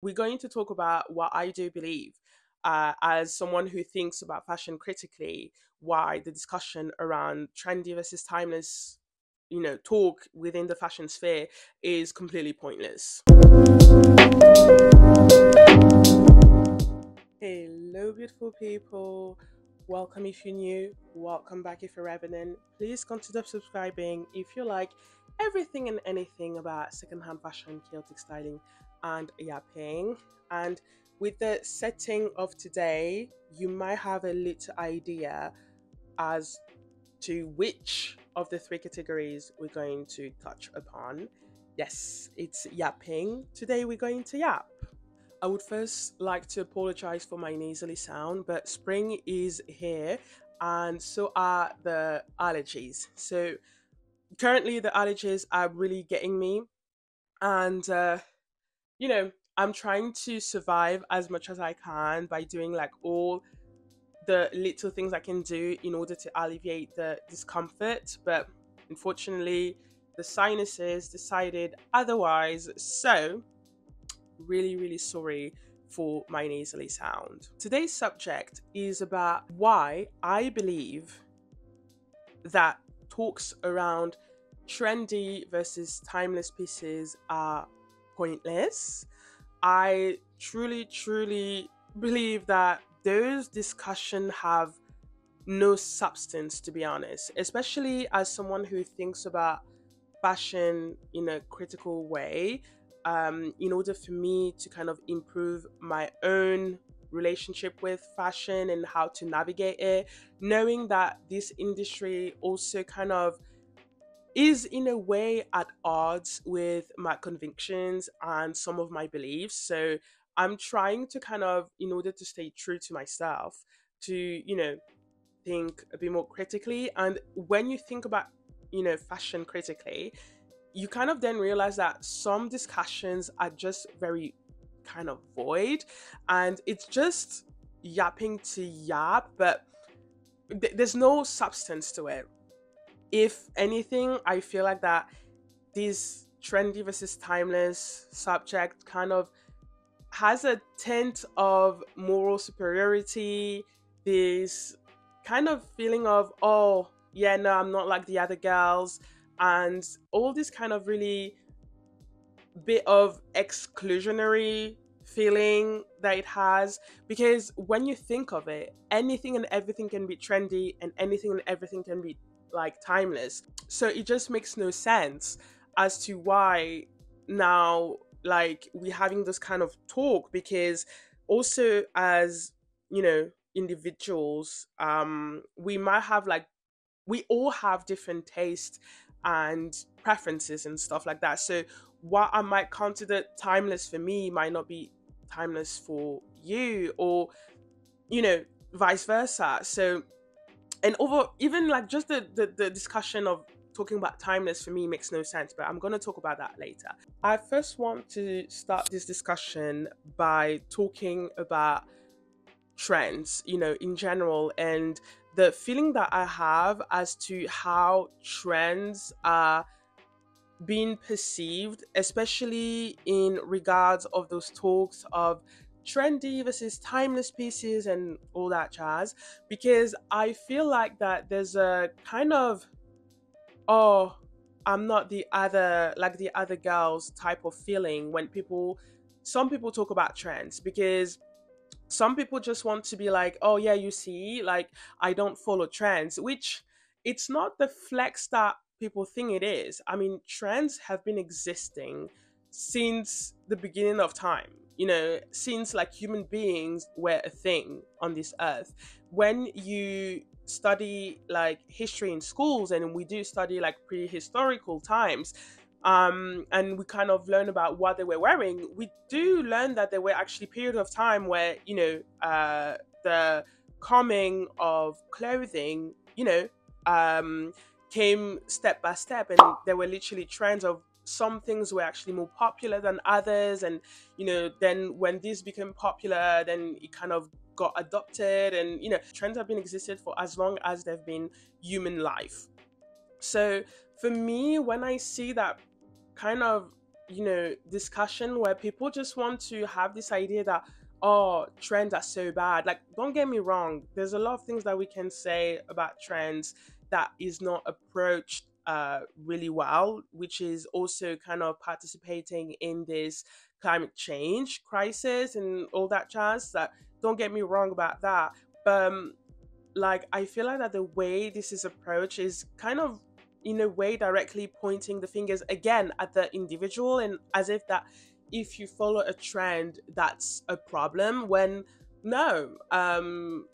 we're going to talk about what I do believe, as someone who thinks about fashion critically, why the discussion around trendy versus timeless, talk within the fashion sphere is completely pointless. Hello, beautiful people. Welcome if you're new. Welcome back if you're revenant. Please consider subscribing if you like everything and anything about secondhand fashion, chaotic styling, and yapping. And with the setting of today, you might have a little idea as to which of the three categories we're going to touch upon. Yes, it's yapping. Today we're going to yap. I would first like to apologize for my nasally sound, but spring is here and so are the allergies. So currently the allergies are really getting me, and I'm trying to survive as much as I can by doing like all the little things I can do in order to alleviate the discomfort, but unfortunately the sinuses decided otherwise. So really, really sorry for my nasally sound. Today's subject is about why I believe that talks around trendy versus timeless pieces are pointless. I truly, truly believe that those discussions have no substance, to be honest, especially as someone who thinks about fashion in a critical way, in order for me to kind of improve my own relationship with fashion and how to navigate it, knowing that this industry also kind of is in a way at odds with my convictions and some of my beliefs. So I'm trying to kind of, in order to stay true to myself, to, think a bit more critically. And when you think about, fashion critically, you kind of then realize that some discussions are just very kind of void, and it's just yapping to yap, but there's no substance to it. If anything, I feel like that this trendy versus timeless subject kind of has a tint of moral superiority, this kind of feeling of, oh, yeah, no, I'm not like the other girls, and all this kind of really bit of exclusionary feeling that it has. Because when you think of it, anything and everything can be trendy and anything and everything can be like timeless. So it just makes no sense as to why now, like, we're having this kind of talk. Because also, as individuals, we might have like, we all have different tastes and preferences and stuff like that. So what I might consider timeless for me might not be timeless for you, or vice versa. So, and over, even like just the discussion of talking about timeless for me makes no sense, but I'm going to talk about that later. I first want to start this discussion by talking about trends, in general, and the feeling that I have as to how trends are being perceived, especially in regards of those talks of trendy versus timeless pieces and all that jazz. Because I feel like that there's a kind of, oh, I'm not the other, like the other girls type of feeling when some people talk about trends. Because some people just want to be like, oh yeah, you see, like, I don't follow trends, which it's not the flex that people think it is. I mean, trends have been existing since the beginning of time, since like human beings were a thing on this earth. When you study like history in schools, and we do study like prehistorical times, and we kind of learn about what they were wearing, we do learn that there were actually periods of time where the coming of clothing um came step by step, and there were literally trends of some things were actually more popular than others. And then when this became popular, then it kind of got adopted. And trends have been existed for as long as there've been human life. So for me, when I see that kind of discussion where people just want to have this idea that, oh, trends are so bad. Like, don't get me wrong, there's a lot of things that we can say about trends that is not approached really well, which is also kind of participating in this climate change crisis and all that jazz. That, don't get me wrong about that. But like, I feel like that the way this is approached is kind of, in a way, directly pointing the fingers again at the individual, and as if that if you follow a trend, that's a problem, when no,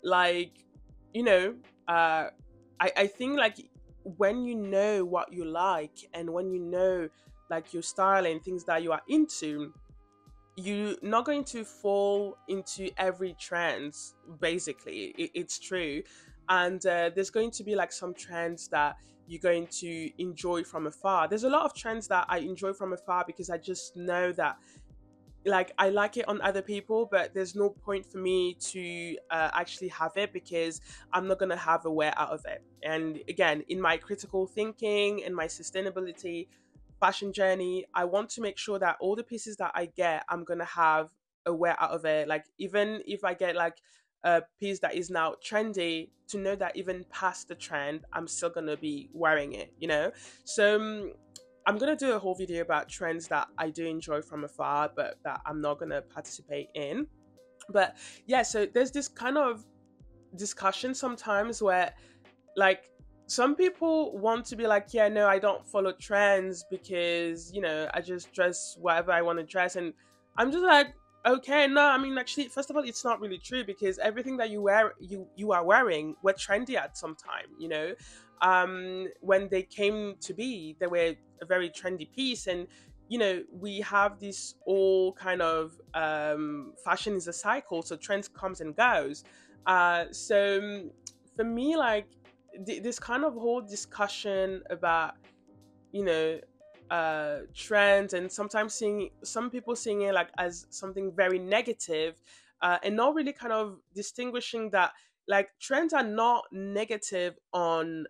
like, you know uh I think, like, when you know what you like, and when you know, like, your style and things that you are into, you're not going to fall into every trend. Basically, it's true. And there's going to be like some trends that you're going to enjoy from afar. There's a lot of trends that I enjoy from afar because I just know that, like, I like it on other people, but there's no point for me to actually have it, because I'm not gonna have a wear out of it. And again, in my critical thinking and my sustainability fashion journey, I want to make sure that all the pieces that I get, I'm gonna have a wear out of it. Like, even if I get like a piece that is now trendy, to know that even past the trend, I'm still gonna be wearing it. So I'm gonna do a whole video about trends that I do enjoy from afar, but that I'm not gonna participate in. But yeah, so there's this kind of discussion sometimes where, like, some people want to be like, yeah, no, I don't follow trends because, I just dress whatever I want to dress. And I'm just like, okay, no, I mean, actually, first of all, it's not really true, because everything that you are wearing were trendy at some time. When they came to be, they were a very trendy piece. And we have this all kind of fashion is a cycle, so trends comes and goes. So for me, like, this kind of whole discussion about, you know trends, and sometimes seeing some people seeing it like as something very negative, and not really kind of distinguishing that, like, trends are not negative on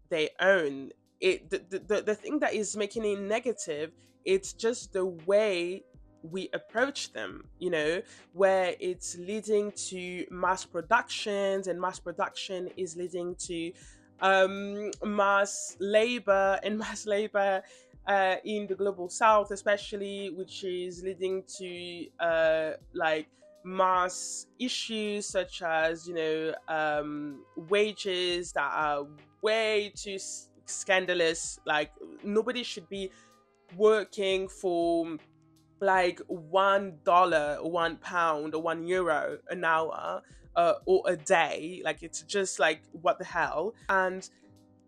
their own. The thing that is making it negative, it's just the way we approach them, where it's leading to mass productions, and mass production is leading to mass labor, and mass labor in the global south especially, which is leading to like mass issues such as, wages that are way too scandalous. Like, nobody should be working for like $1 or £1 or €1 an hour, or a day. Like, it's just like, what the hell. And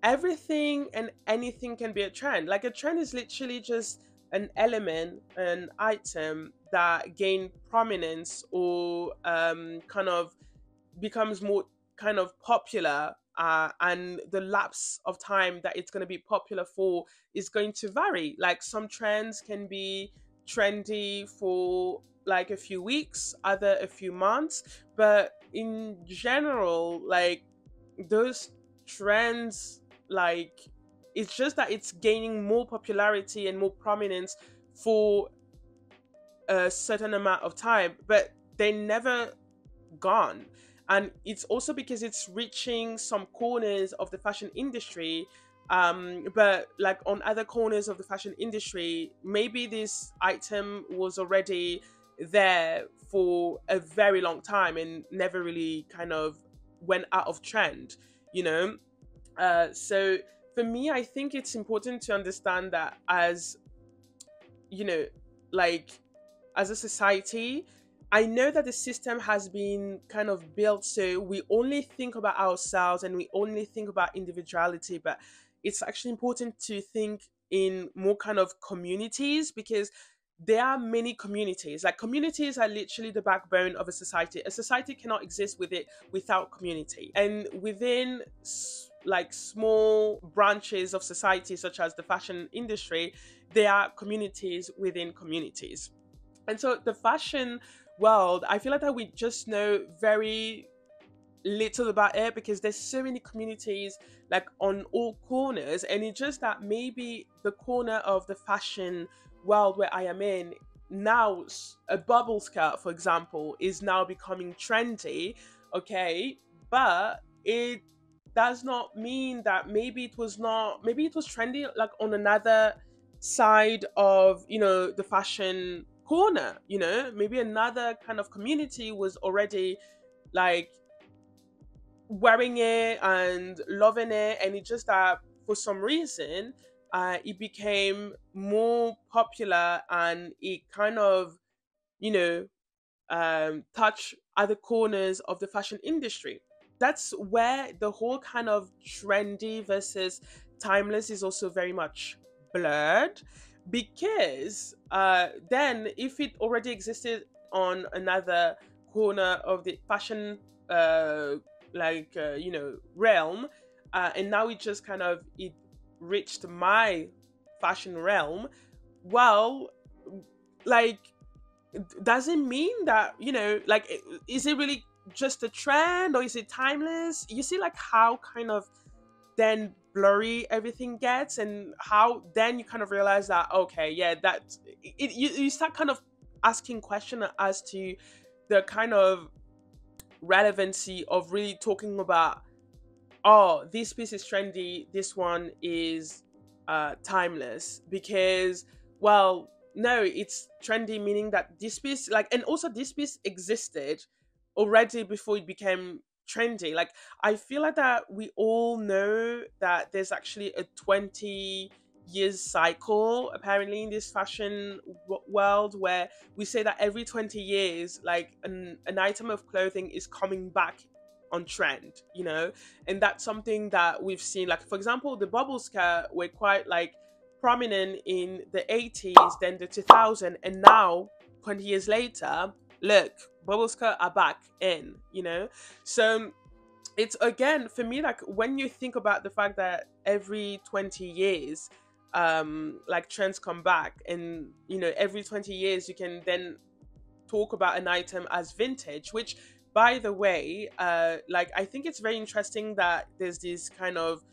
everything and anything can be a trend. Like, a trend is literally just an element, an item that gain prominence, or kind of becomes more kind of popular, and the lapse of time that it's going to be popular for is going to vary. Like, some trends can be trendy for like a few weeks, other a few months, but in general, like, those trends, like, it's just that it's gaining more popularity and more prominence for a certain amount of time, but they never gone. And it's also because it's reaching some corners of the fashion industry, but like on other corners of the fashion industry, maybe this item was already there for a very long time and never really kind of went out of trend you know so for me, I think it's important to understand that, as you know like, as a society, I know that the system has been kind of built so we only think about ourselves and we only think about individuality, but it's actually important to think in more kind of communities, because there are many communities. Like, communities are literally the backbone of a society. A society cannot exist with it without community. And within like small branches of society, such as the fashion industry, there are communities within communities. And so the fashion world, I feel like that we just know very little about it, because there's so many communities like on all corners, and it's just that maybe the corner of the fashion world where I am in now, a bubble skirt, for example, is now becoming trendy. Okay, but it does not mean that maybe it was not, maybe it was trendy like on another side of, the fashion corner. Maybe another kind of community was already like wearing it and loving it, and it just that for some reason it became more popular, and it kind of, you know touch other corners of the fashion industry. That's where the whole kind of trendy versus timeless is also very much blurred, because then if it already existed on another corner of the fashion uh, realm, and now it just kind of it reached my fashion realm, well, like, does it mean that, like, is it really just a trend, or is it timeless? You see, like, how kind of then blurry everything gets, and how then you kind of realize that, okay, yeah, that you start kind of asking question as to the kind of relevancy of really talking about, oh, this piece is trendy, this one is timeless, because, well, no, it's trendy meaning that this piece, like, and also this piece existed already before it became trendy. Like, I feel like that we all know that there's actually a 20 years cycle apparently in this fashion world, where we say that every 20 years, like, an item of clothing is coming back on trend, and that's something that we've seen. Like, for example, the bubble skirt were quite like prominent in the 80s, then the 2000s, and now 20 years later, look, bubble skirt are back in, so it's, again, for me, like, when you think about the fact that every 20 years like trends come back, and every 20 years you can then talk about an item as vintage, which, by the way, like, I think it's very interesting that there's this kind of,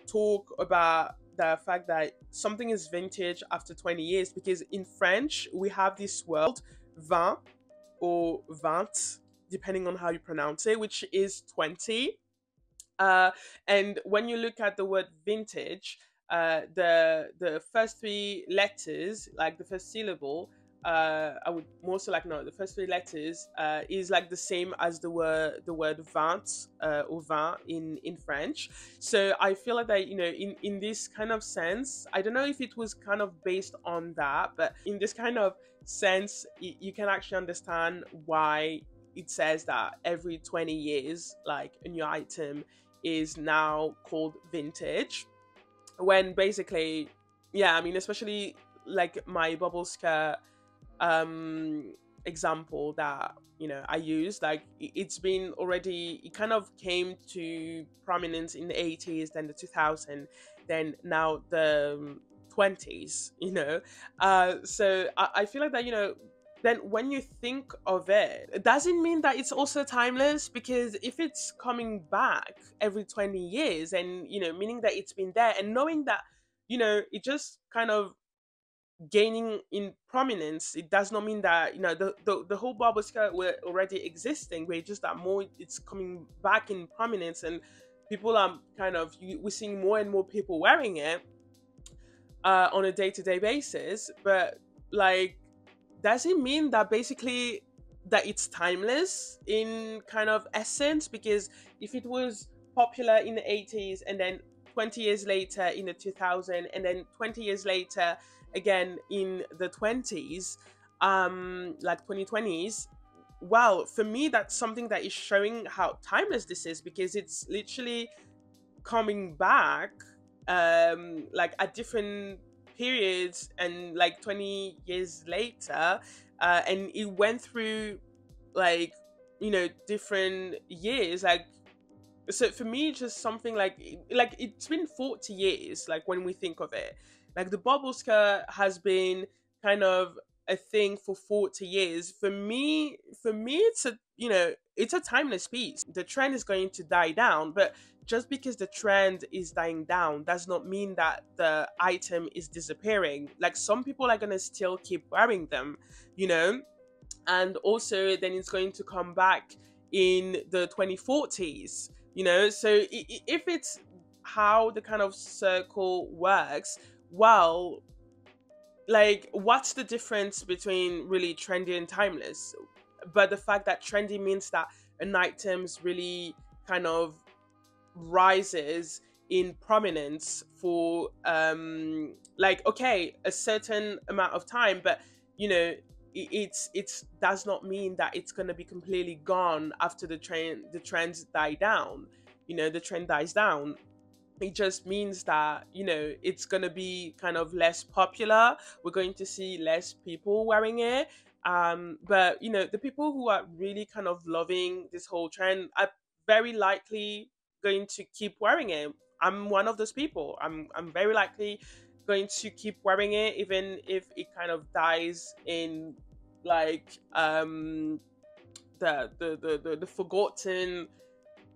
talk about the fact that something is vintage after 20 years, because in French we have this word vingt, or vingt, depending on how you pronounce it, which is 20. uh, and when you look at the word vintage, the first three letters, like the first syllable, I would more so like, no, the first three letters is like the same as the word vingt, or vin in French. So I feel like that, in this kind of sense, I don't know if it was kind of based on that, but in this kind of sense, you can actually understand why it says that every 20 years, like, a new item is now called vintage, when basically, yeah, I mean, especially like my bubble skirt example that, I use, like, it's been already, it kind of came to prominence in the 80s, then the 2000s, then now the 20s, so I feel like that, then when you think of it, it doesn't mean that it's also timeless, because if it's coming back every 20 years, and, meaning that it's been there, and knowing that, it just kind of gaining in prominence, it does not mean that, the whole bubble skirt were already existing, but it's just that more it's coming back in prominence, and people are kind of, we're seeing more and more people wearing it on a day-to-day basis. But, like, does it mean that basically that it's timeless in kind of essence? Because if it was popular in the 80s, and then 20 years later in the 2000s, and then 20 years later again in the 20s, like 2020s, well, for me, that's something that is showing how timeless this is, because it's literally coming back like at different periods, and like 20 years later, and it went through, like, different years, like, so for me, it's just something like it's been 40 years, like, when we think of it, like, the bubble skirt has been kind of a thing for 40 years, for me it's a, it's a timeless piece. The trend is going to die down, but just because the trend is dying down does not mean that the item is disappearing. Like, some people are going to still keep wearing them, you know and also then it's going to come back in the 2040s, so if it's how the kind of circle works, well, like, what's the difference between really trendy and timeless? But the fact that trendy means that an item's really kind of rises in prominence for like, okay, a certain amount of time, but it's does not mean that it's going to be completely gone after the trends die down. The trend dies down. It just means that it's going to be kind of less popular. We're going to see less people wearing it. But the people who are really kind of loving this whole trend are very likely going to keep wearing it. I'm one of those people. I'm very likely going to keep wearing it, even if it kind of dies in, like, the forgotten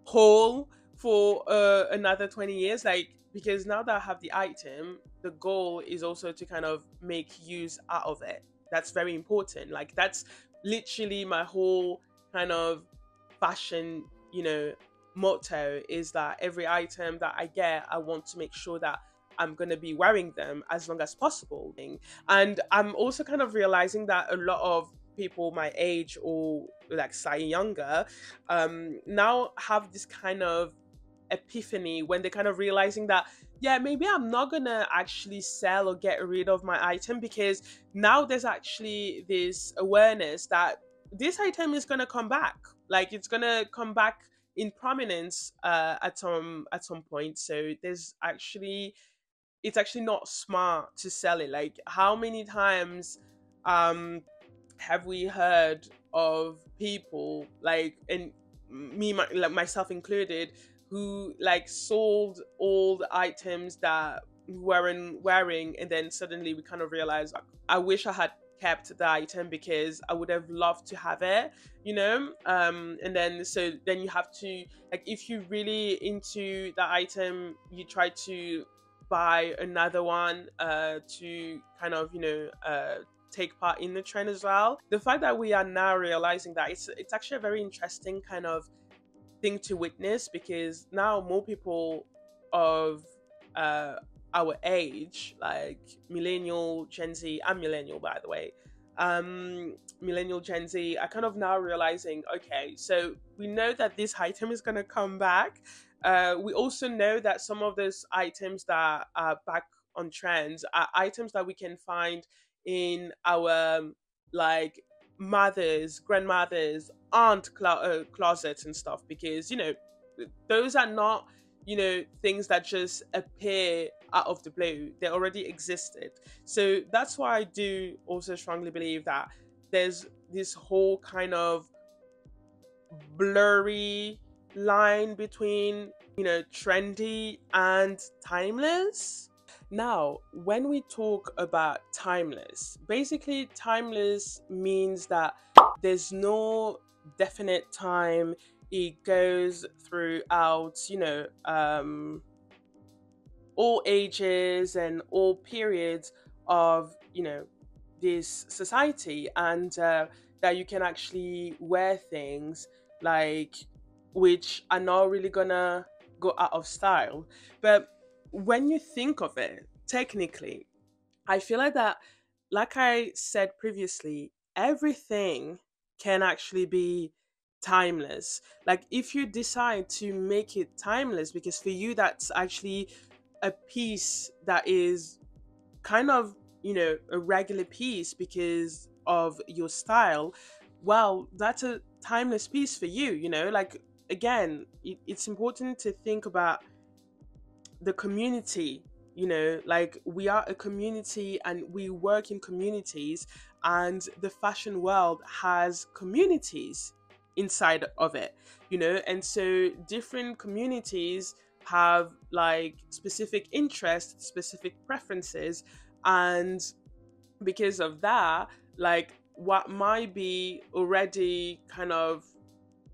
hole for another 20 years, like, because now that I have the item, the goal is also to kind of make use out of it. That's very important. Like, that's literally my whole kind of fashion, motto, is that every item that I get, I want to make sure that I'm going to be wearing them as long as possible. And I'm also kind of realizing that a lot of people my age, or like slightly younger, now have this kind of epiphany when they're kind of realizing that, yeah, maybe I'm not gonna actually sell or get rid of my item, because now there's actually this awareness that this item is gonna come back. Like, it's gonna come back in prominence at some point. So it's actually not smart to sell it. Like, how many times um have we heard of people, like, and like myself included, who like sold all the items that we weren't wearing, and then suddenly we kind of realized, like, I wish I had kept the item because I would have loved to have it, and then so then you have to, like, if you're really into the item, you try to buy another one to kind of take part in the trend as well. The fact that we are now realizing that, it's actually a very interesting kind of thing to witness, because now more people of uh, our age, like millennial, Gen Z, I'm millennial, by the way, millennial, Gen Z, are kind of now realizing, okay, so we know that this item is going to come back. We also know that some of those items that are back on trends are items that we can find in our like mothers, grandmothers, closets and stuff, because those are not things that just appear out of the blue. They already existed. So that's why I do also strongly believe that there's this whole kind of blurry line between trendy and timeless. Now, when we talk about timeless, basically timeless means that there's no definite time. It goes throughout, all ages and all periods of, this society, and that you can actually wear things like which are not really gonna go out of style. But when you think of it, technically, I feel like that, like I said previously, everything can actually be timeless. Like, if you decide to make it timeless, because for you that's actually a piece that is kind of, a regular piece because of your style, well, that's a timeless piece for you, like, again, it's important to think about the community. Like, we are a community and we work in communities, and the fashion world has communities inside of it, and so different communities have like specific interests, specific preferences, and because of that, like what might be already kind of,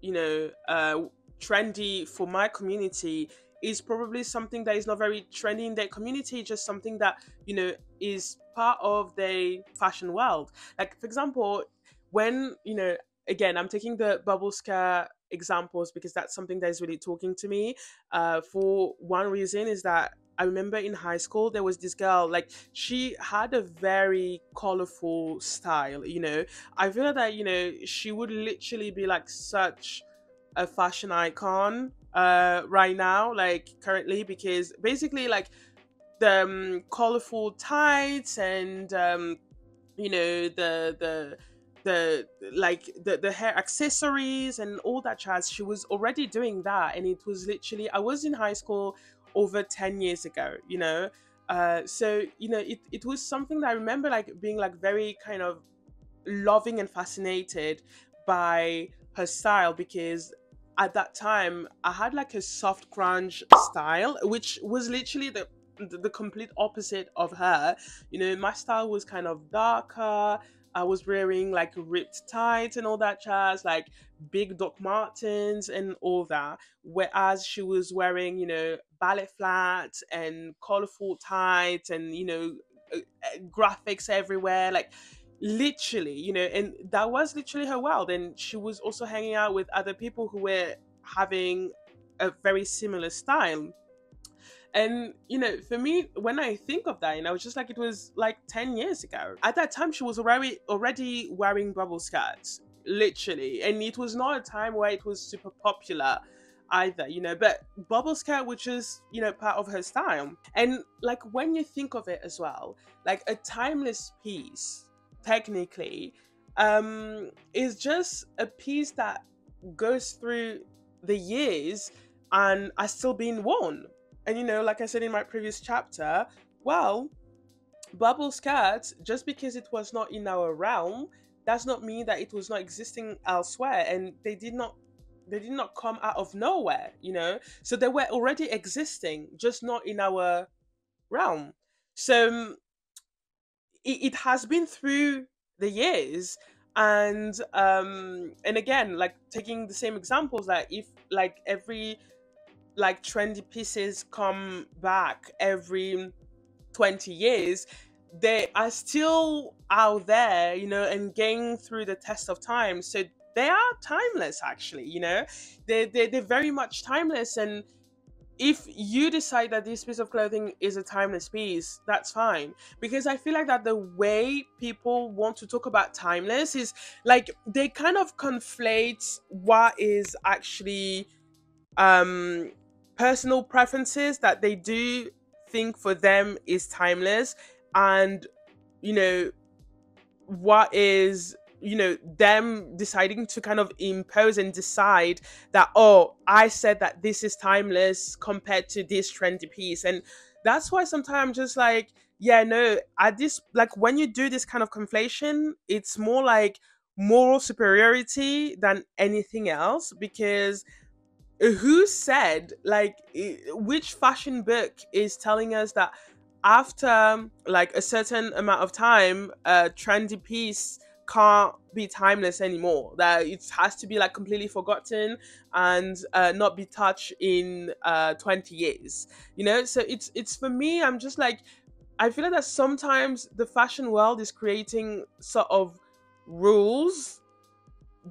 you know, trendy for my community is probably something that is not very trendy in their community, just something that, you know, is part of the fashion world. Like, for example, when, you know, again, I'm taking the bubble skirt examples because that's something that is really talking to me. For one reason is that I remember in high school there was this girl, like she had a very colorful style, you know. I feel that, you know, she would literally be like such a fashion icon right now, like currently, because basically like the colorful tights and you know, the like the hair accessories and all that jazz. She was already doing that, and it was literally, I was in high school over 10 years ago, you know. So you know, it was something that I remember like being like very kind of loving and fascinated by her style, because at that time I had like a soft grunge style, which was literally the complete opposite of her. You know, my style was kind of darker. I was wearing like ripped tights and all that jazz, like big Doc Martens and all that. Whereas she was wearing, you know, ballet flats and colorful tights and, you know, graphics everywhere. Like literally, you know, and that was literally her world. And she was also hanging out with other people who were having a very similar style. And you know, for me, when I think of that, and I was just like, it was like 10 years ago. At that time she was already wearing bubble skirts, literally, and it was not a time where it was super popular either, you know. But bubble skirt, which is, you know, part of her style. And like when you think of it as well, like a timeless piece technically is just a piece that goes through the years and are still being worn. And you know, like I said in my previous chapter, well, bubble skirts, just because it was not in our realm, does not mean that it was not existing elsewhere. And they did not come out of nowhere, you know. So they were already existing, just not in our realm. So it has been through the years. And again, like taking the same examples, like if like every like trendy pieces come back every 20 years, they are still out there, you know, and getting through the test of time. So they are timeless, actually, you know. They're very much timeless. And if you decide that this piece of clothing is a timeless piece, that's fine. Because I feel like that the way people want to talk about timeless is like they kind of conflate what is actually um personal preferences that they do think for them is timeless, and you know, what is, you know, them deciding to kind of impose and decide that, oh, I said that this is timeless compared to this trendy piece. And that's why sometimes I'm just like, yeah, no, at this, like when you do this kind of conflation, it's more like moral superiority than anything else. Because who said, like which fashion book is telling us that after like a certain amount of time a trendy piece can't be timeless anymore, that it has to be like completely forgotten and not be touched in 20 years, you know? So it's for me, I'm just like, I feel like that sometimes the fashion world is creating sort of rules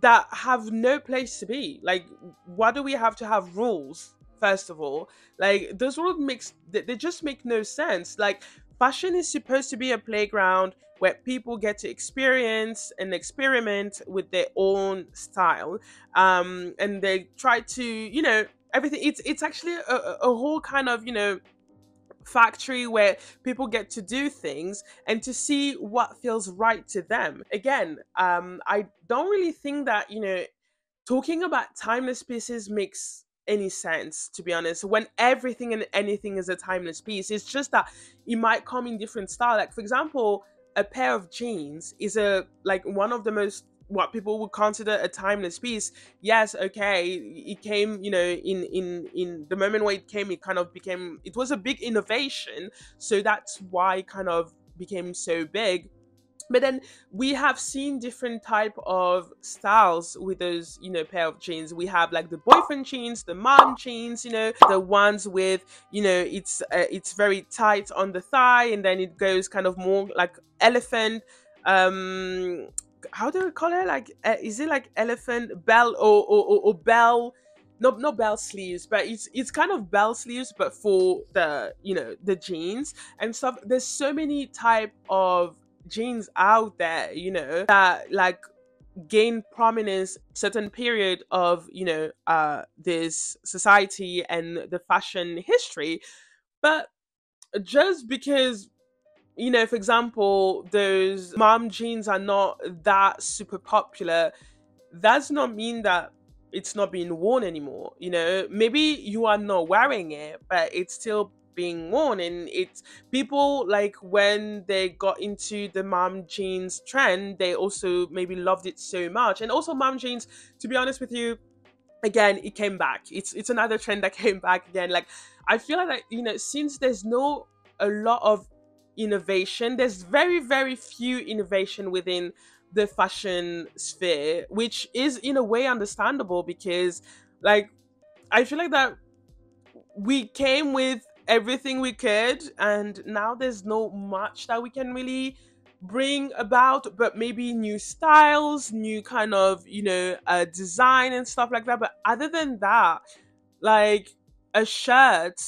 that have no place to be. Like, why do we have to have rules? First of all, like those rules they just make no sense. Like, fashion is supposed to be a playground where people get to experience and experiment with their own style, and they try to, you know, everything. It's actually a whole kind of, you know, factory where people get to do things and to see what feels right to them. Again, I don't really think that, you know, talking about timeless pieces makes any sense, to be honest, when everything and anything is a timeless piece. It's just that it might come in different style. Like, for example, a pair of jeans is a like one of the most, what people would consider a timeless piece. Yes, okay, it came, you know, in the moment where it came, it kind of became, it was a big innovation, so that's why it kind of became so big. But then we have seen different type of styles with those, pair of jeans. We have like the boyfriend jeans, the mom jeans, the ones with, it's very tight on the thigh, and then it goes kind of more like elephant. um how do we call it, like, is it like elephant bell, or bell? Not bell sleeves, but it's kind of bell sleeves, but for the, the jeans and stuff. There's so many type of jeans out there, that like gain prominence certain period of, this society and the fashion history. But just because, for example, those mom jeans are not that super popular, does not mean that it's not being worn anymore. Maybe you are not wearing it, but it's still being worn. And it's people, like, when they got into the mom jeans trend, they also maybe loved it so much. And also mom jeans, to be honest with you, again, it came back. It's another trend that came back again. Like, I feel like, since there's no a lot of innovation, there's very, very few innovation within the fashion sphere, which is in a way understandable, because, like, I feel like that we came with everything we could, and now there's no much that we can really bring about, but maybe new styles, new kind of, design and stuff like that. But other than that, like, a shirt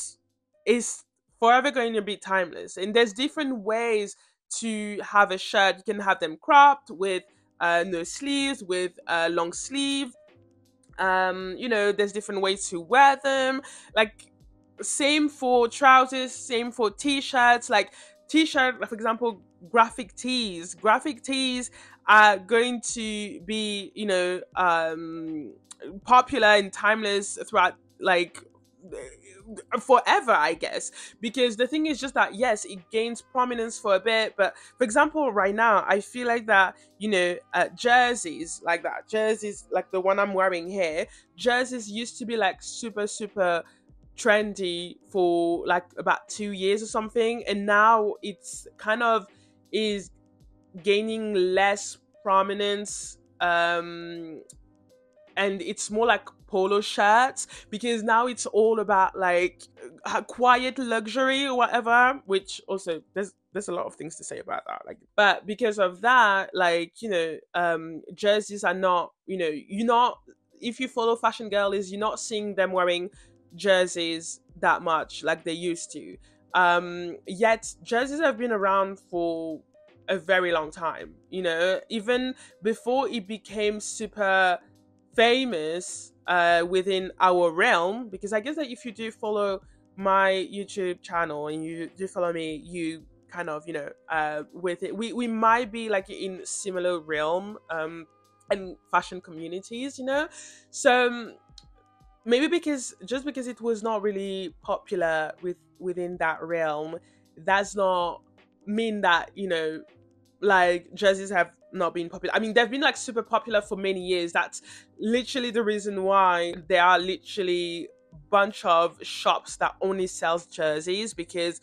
is forever going to be timeless. And there's different ways to have a shirt. You can have them cropped with no sleeves, with long sleeve. There's different ways to wear them. Like, same for trousers, same for t-shirts. Like, t-shirt, like, for example, graphic tees are going to be, popular and timeless throughout, like, forever, I guess. Because the thing is just that, yes, it gains prominence for a bit, but for example, right now, I feel like that, jerseys, like that, jerseys like the one I'm wearing here, jerseys used to be like super, super trendy for like about 2 years or something, and now it's kind of is gaining less prominence. And it's more like polo shirts, because now it's all about like quiet luxury or whatever, which also there's a lot of things to say about that. Like, but because of that, like, jerseys are not, you're not, if you follow fashion girlies, you're not seeing them wearing jerseys that much like they used to. Yet jerseys have been around for a very long time, even before it became super famous within our realm. Because I guess that if you do follow my YouTube channel and you do follow me, you kind of, with it, we might be like in similar realm, and fashion communities, so maybe because, just because it was not really popular within that realm, does not mean that, like, jerseys have not been popular. I mean, they've been like super popular for many years. That's literally the reason why there are literally bunch of shops that only sells jerseys. Because,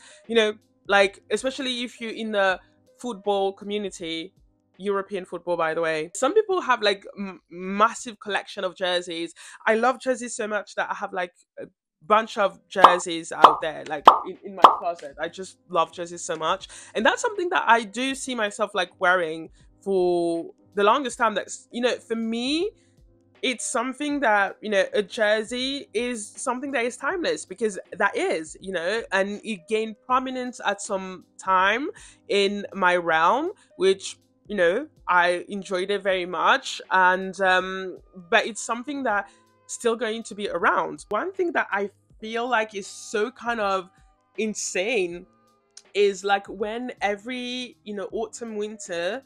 like, especially if you're in the football community, European football, by the way, some people have like massive collection of jerseys. I love jerseys so much that I have like a bunch of jerseys out there, like in my closet. I just love jerseys so much, and that's something that I do see myself like wearing for the longest time. That's, for me, it's something that, a jersey is something that is timeless, because that is, and it gained prominence at some time in my realm, which, I enjoyed it very much. And but it's something that still going to be around. One thing that I feel like is so kind of insane is like when every, autumn winter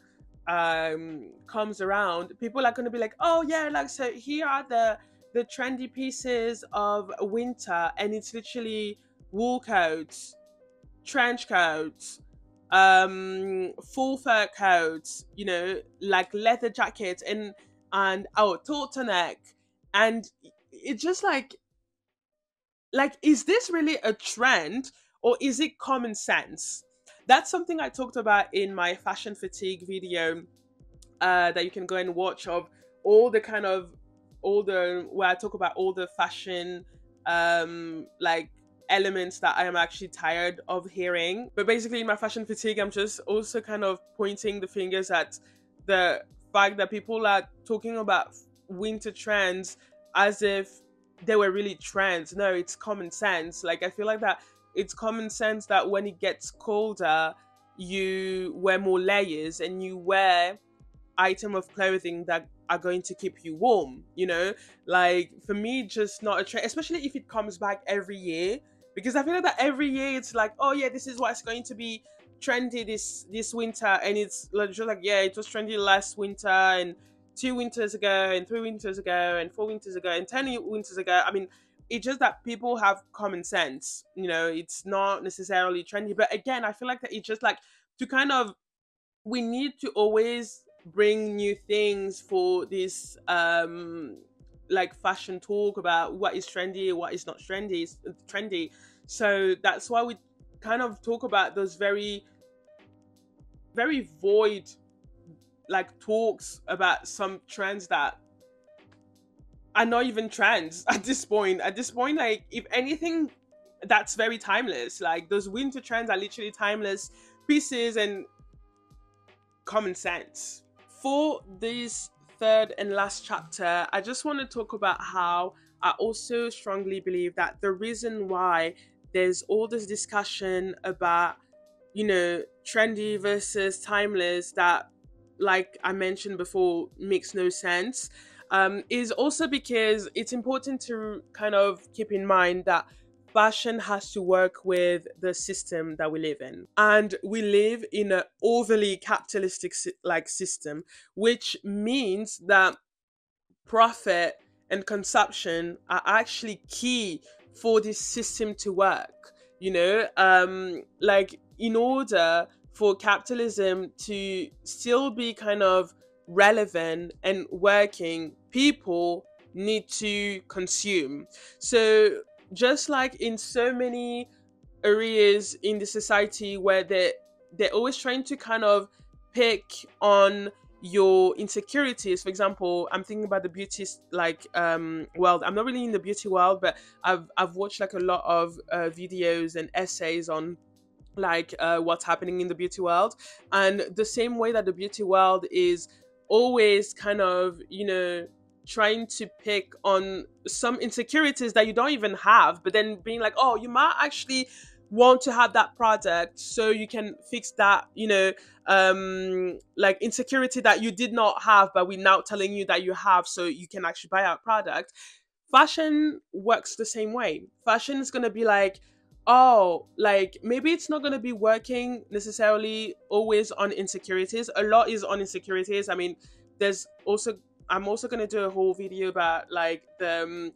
comes around, people are going to be like, oh yeah, like, so here are the trendy pieces of winter, and it's literally wool coats, trench coats, full fur coats, like leather jackets, and oh, turtleneck. And it's just like, is this really a trend, or is it common sense That's something I talked about in my fashion fatigue video, that you can go and watch, of all the kind of all the where I talk about all the fashion like elements that I am actually tired of hearing. But basically in my fashion fatigue, I'm just also kind of pointing the fingers at the fact that people are talking about winter trends as if they were really trends. No, it's common sense. Like, I feel like that it's common sense that when it gets colder, you wear more layers and you wear item of clothing that are going to keep you warm, you know? Like, for me, just not a trend, especially if it comes back every year, because I feel like that every year it's like, oh yeah, this is what's going to be trendy this winter, and it's like, just like, yeah, it was trendy last winter, and 2 winters ago, and 3 winters ago, and 4 winters ago, and 10 winters ago. I mean, it's just that people have common sense, you know. It's not necessarily trendy, but again, I feel like that it's just like to kind of, we need to always bring new things for this like fashion talk about what is trendy, what is not trendy. So that's why we kind of talk about those very very void like talks about some trends that are not even trends at this point. At this point, like, if anything, that's very timeless. Like, those winter trends are literally timeless pieces and common sense. For this third and last chapter, I just want to talk about how I also strongly believe that the reason why there's all this discussion about, you know, trendy versus timeless, that, like I mentioned before, makes no sense, is also because it's important to kind of keep in mind that fashion has to work with the system that we live in, and we live in an overly capitalistic like system, which means that profit and consumption are actually key for this system to work, you know. Like, in order for capitalism to still be kind of relevant and working, people need to consume. So just like in so many areas in the society where they're always trying to kind of pick on your insecurities. For example, I'm thinking about the beauty like world. I'm not really in the beauty world, but I've watched like a lot of videos and essays on like what's happening in the beauty world, and the same way that the beauty world is always kind of, you know, trying to pick on some insecurities that you don't even have, but then being like, oh, you might actually want to have that product so you can fix that, you know, like insecurity that you did not have, but we're now telling you that you have so you can actually buy our product. Fashion works the same way. Fashion is going to be like, oh, like maybe it's not going to be working necessarily always on insecurities. A lot is on insecurities. I mean, there's also, I'm also going to do a whole video about like the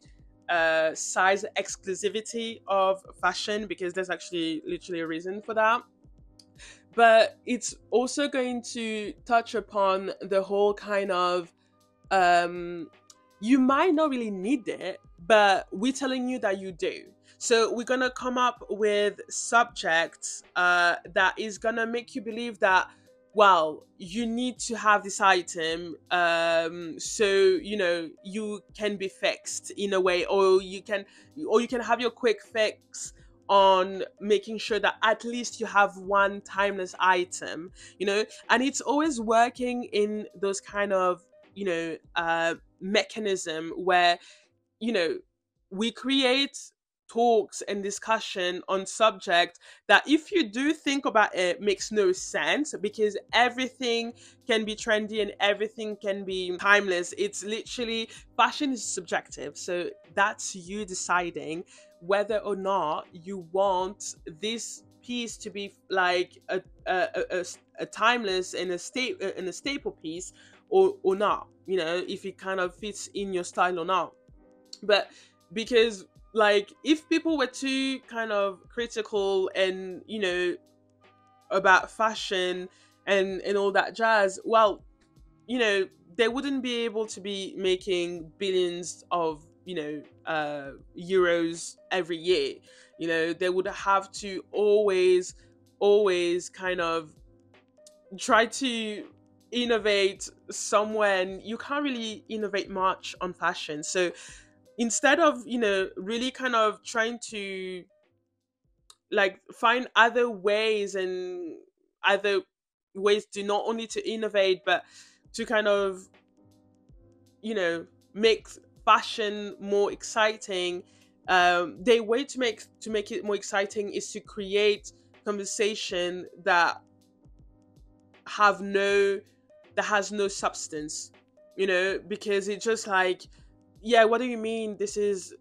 size exclusivity of fashion, because there's actually literally a reason for that. But it's also going to touch upon the whole kind of you might not really need it, but we're telling you that you do. So we're gonna come up with subjects that is gonna make you believe that, well, you need to have this item, so you know you can be fixed in a way, or you can have your quick fix on making sure that at least you have one timeless item, you know. And it's always working in those kind of, you know, mechanism where, you know, we create talks and discussion on subject that, if you do think about it, makes no sense, because everything can be trendy and everything can be timeless. It's literally, fashion is subjective, so that's you deciding whether or not you want this piece to be like a timeless and a staple piece, or not, you know, if it kind of fits in your style or not. But because, like, if people were too kind of critical and, you know, about fashion and all that jazz, well, you know, they wouldn't be able to be making billions of, you know, euros every year. You know, they would have to always always kind of try to innovate somewhere, and you can't really innovate much on fashion. So instead of, really kind of trying to like find other ways, and other ways to not only to innovate, but to kind of, you know make fashion more exciting, the way to make it more exciting is to create conversation have no that has no substance, because it's just like, yeah, what do you mean this is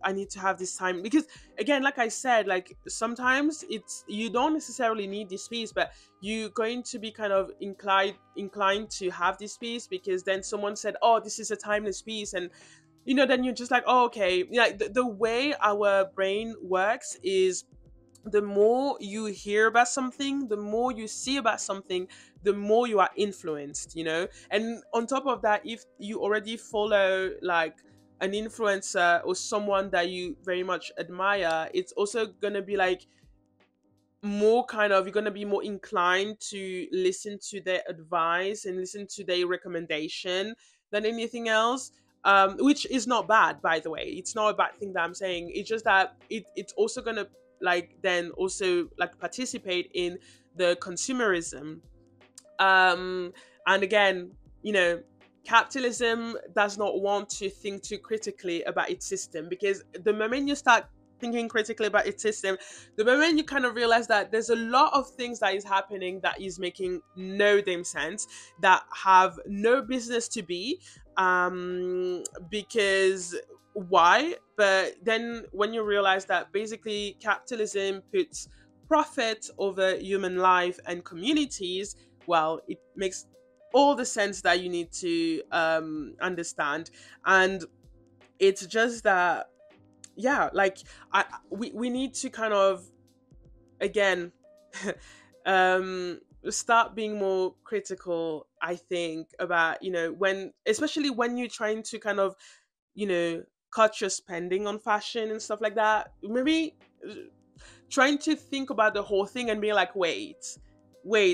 I need to have this time, because again, like I said, like sometimes it's you don't necessarily need this piece, but you're going to be kind of inclined to have this piece because then someone said, oh, this is a timeless piece, and then you're just like, oh, okay. Yeah, the way our brain works is, the more you hear about something, the more you see about something, the more you are influenced, and on top of that, if you already follow like an influencer or someone that you very much admire, it's also going to be like more kind of, you're going to be more inclined to listen to their advice and listen to their recommendation than anything else, which is not bad, by the way. It's not a bad thing that I'm saying. It's just that it's also going to like then also like participate in the consumerism. And again, you know capitalism does not want to think too critically about its system, because the moment you start thinking critically about its system, the moment you kind of realize that there's a lot of things that is happening that is making no damn sense, that have no business to be, because why? But then when you realize that basically capitalism puts profit over human life and communities, well, it makes all the sense that you need to understand. And it's just that, yeah, like we need to kind of, again, start being more critical, I think, about, when, especially when you're trying to kind of, you know cut your spending on fashion and stuff like that. Maybe trying to think about the whole thing and be like, wait,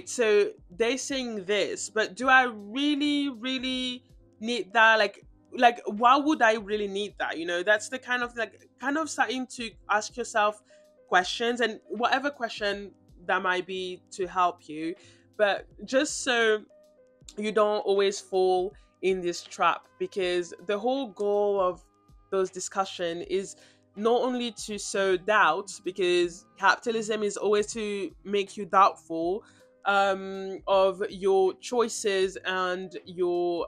so they're saying this, but do I really, really need that? Like why would I really need that? That's the kind of, like, kind of starting to ask yourself questions, and whatever question that might be to help you, but just so you don't always fall in this trap, because the whole goal of those discussion is not only to sow doubt, because capitalism is always to make you doubtful of your choices and your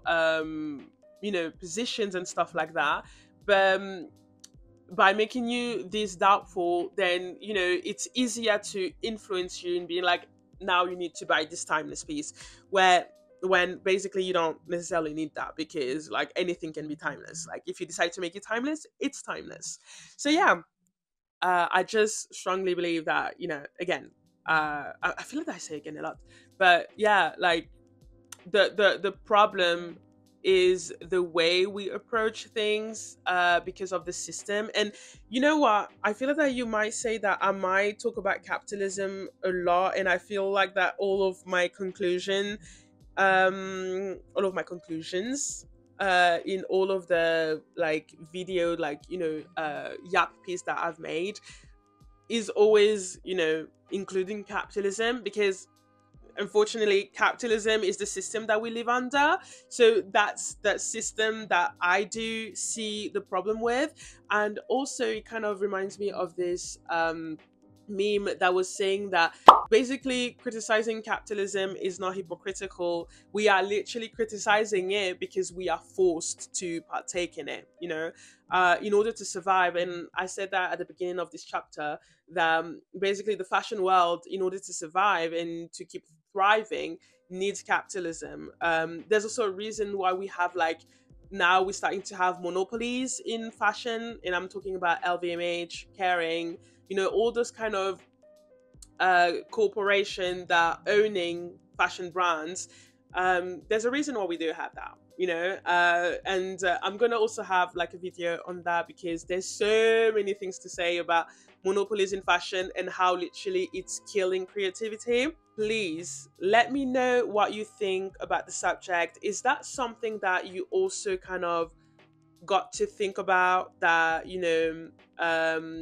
positions and stuff like that, but by making you this doubtful, then it's easier to influence you and being like, now you need to buy this timeless piece, where when basically you don't necessarily need that, because like anything can be timeless. Like if you decide to make it timeless, it's timeless. So yeah, I just strongly believe that, again, I feel like I say again a lot, but yeah, like the problem is the way we approach things, because of the system. And you know what, I feel like that you might say that I might talk about capitalism a lot, and I feel like that all of my conclusions in all of the like video, like yap piece that I've made, is always including capitalism, because unfortunately capitalism is the system that we live under. So that's that system that I do see the problem with. And also it kind of reminds me of this meme that was saying that basically criticizing capitalism is not hypocritical. We are literally criticizing it because we are forced to partake in it, in order to survive. And I said that at the beginning of this chapter, that basically the fashion world, in order to survive and to keep thriving, needs capitalism. There's also a reason why we have, like, now we're starting to have monopolies in fashion, and I'm talking about LVMH, Kering, all those kind of corporation that owning fashion brands. There's a reason why we do have that. and I'm gonna also have like a video on that, because there's so many things to say about monopolies in fashion and how literally it's killing creativity. Please let me know what you think about the subject. Is that something that you also kind of got to think about, that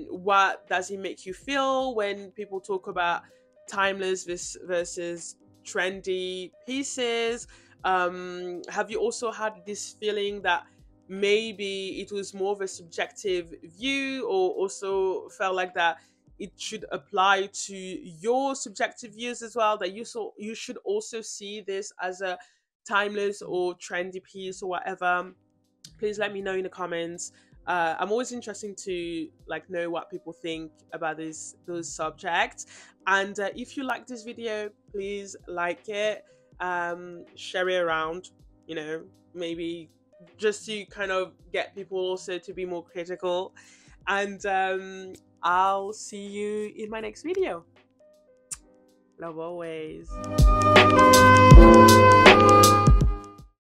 what does it make you feel when people talk about timeless versus trendy pieces? Have you also had this feeling that maybe it was more of a subjective view, or also felt like that it should apply to your subjective views as well, that you should also see this as a timeless or trendy piece or whatever? Please let me know in the comments. I'm always interested to like know what people think about those subjects. And if you like this video, please like it, share it around. Maybe just to kind of get people also to be more critical. And I'll see you in my next video. Love always.